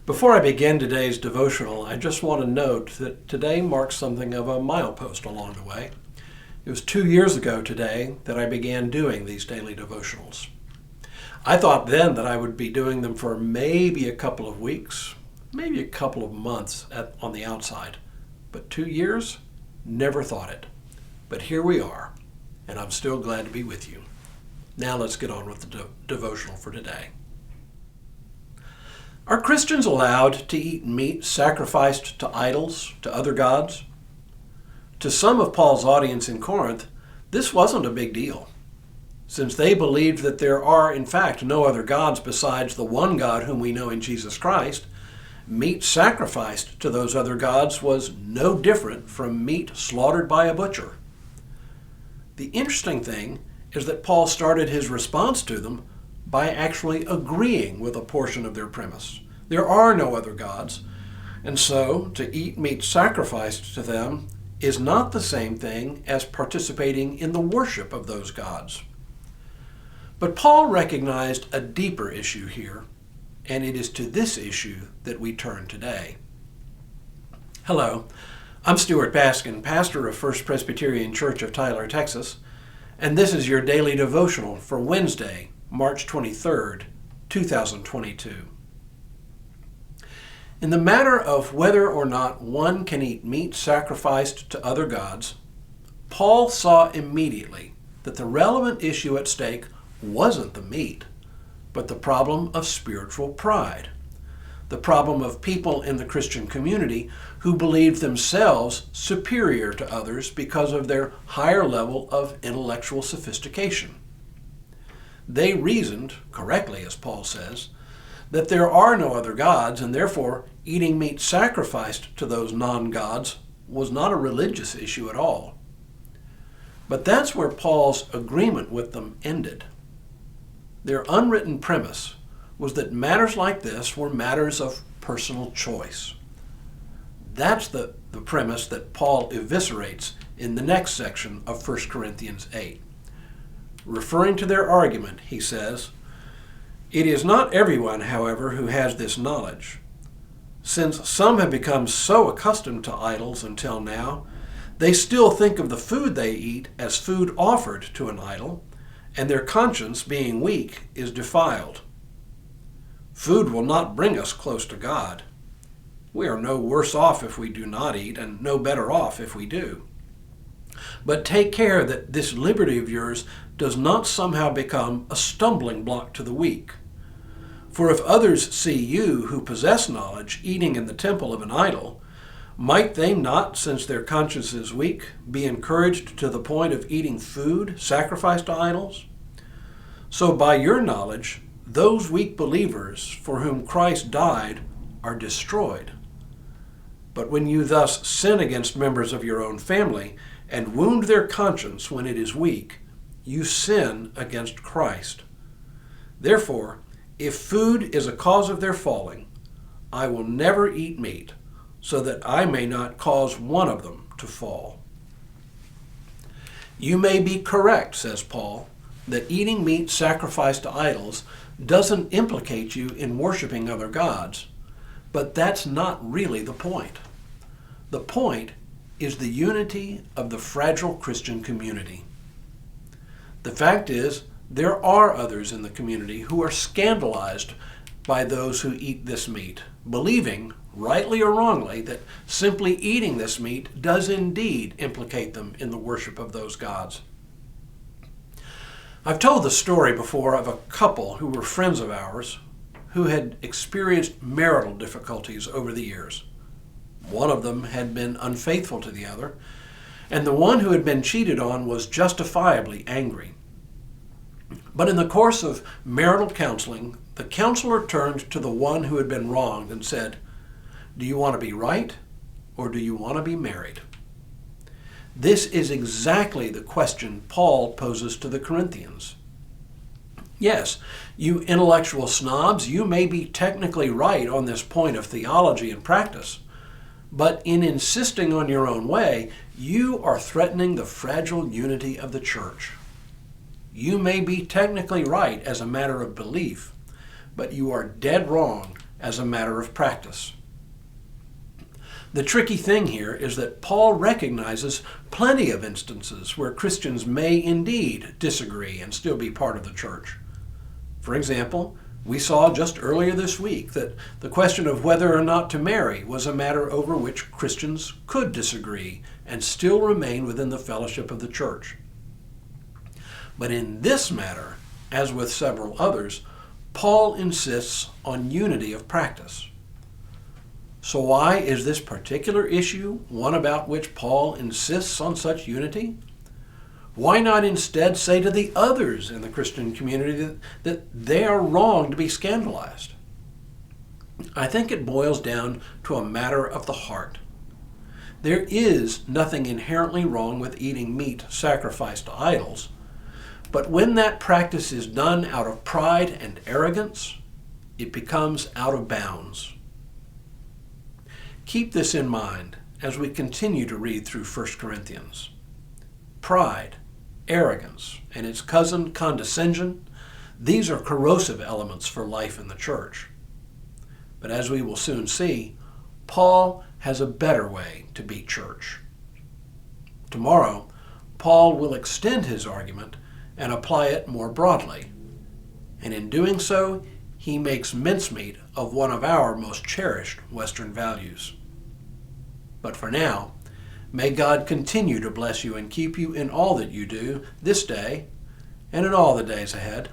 Before I begin today's devotional, I just want to note that today marks something of a milepost along the way. It was 2 years ago today that I began doing these daily devotionals. I thought then that I would be doing them for maybe a couple of weeks, maybe a couple of months on the outside. But 2 years? Never thought it. But here we are, and I'm still glad to be with you. Now let's get on with the devotional for today. Are Christians allowed to eat meat sacrificed to idols, to other gods? To some of Paul's audience in Corinth, this wasn't a big deal, since they believed that there are, in fact, no other gods besides the one God whom we know in Jesus Christ. Meat sacrificed to those other gods was no different from meat slaughtered by a butcher. The interesting thing is that Paul started his response to them by actually agreeing with a portion of their premise. There are no other gods, and so to eat meat sacrificed to them is not the same thing as participating in the worship of those gods. But Paul recognized a deeper issue here, and it is to this issue that we turn today. Hello, I'm Stuart Baskin, pastor of First Presbyterian Church of Tyler, Texas, and this is your daily devotional for Wednesday, March 23rd, 2022. In the matter of whether or not one can eat meat sacrificed to other gods, Paul saw immediately that the relevant issue at stake wasn't the meat, but the problem of spiritual pride, the problem of people in the Christian community who believed themselves superior to others because of their higher level of intellectual sophistication. They reasoned, correctly as Paul says, that there are no other gods, and therefore eating meat sacrificed to those non-gods was not a religious issue at all. But that's where Paul's agreement with them ended. Their unwritten premise was that matters like this were matters of personal choice. That's the premise that Paul eviscerates in the next section of 1 Corinthians 8. Referring to their argument, he says, "It is not everyone, however, who has this knowledge. Since some have become so accustomed to idols until now, they still think of the food they eat as food offered to an idol, and their conscience, being weak, is defiled. Food will not bring us close to God. We are no worse off if we do not eat, and no better off if we do. But take care that this liberty of yours does not somehow become a stumbling block to the weak. For if others see you who possess knowledge eating in the temple of an idol, might they not, since their conscience is weak, be encouraged to the point of eating food sacrificed to idols? So by your knowledge, those weak believers for whom Christ died are destroyed. But when you thus sin against members of your own family and wound their conscience when it is weak, you sin against Christ. Therefore, if food is a cause of their falling, I will never eat meat, so that I may not cause one of them to fall." You may be correct, says Paul, that eating meat sacrificed to idols doesn't implicate you in worshiping other gods, but that's not really the point. The point is the unity of the fragile Christian community. The fact is, there are others in the community who are scandalized by those who eat this meat, believing, rightly or wrongly, that simply eating this meat does indeed implicate them in the worship of those gods. I've told the story before of a couple who were friends of ours who had experienced marital difficulties over the years. One of them had been unfaithful to the other, and the one who had been cheated on was justifiably angry. But in the course of marital counseling, the counselor turned to the one who had been wronged and said, "Do you want to be right, or do you want to be married?" This is exactly the question Paul poses to the Corinthians. Yes, you intellectual snobs, you may be technically right on this point of theology and practice, but in insisting on your own way, you are threatening the fragile unity of the church. You may be technically right as a matter of belief, but you are dead wrong as a matter of practice. The tricky thing here is that Paul recognizes plenty of instances where Christians may indeed disagree and still be part of the church. For example, we saw just earlier this week that the question of whether or not to marry was a matter over which Christians could disagree and still remain within the fellowship of the church. But in this matter, as with several others, Paul insists on unity of practice. So why is this particular issue one about which Paul insists on such unity? Why not instead say to the others in the Christian community that they are wrong to be scandalized? I think it boils down to a matter of the heart. There is nothing inherently wrong with eating meat sacrificed to idols, but when that practice is done out of pride and arrogance, it becomes out of bounds. Keep this in mind as we continue to read through 1 Corinthians. Pride, arrogance, and its cousin condescension, these are corrosive elements for life in the church. But as we will soon see, Paul has a better way to be church. Tomorrow, Paul will extend his argument and apply it more broadly. And in doing so, he makes mincemeat of one of our most cherished Western values. But for now, may God continue to bless you and keep you in all that you do this day and in all the days ahead.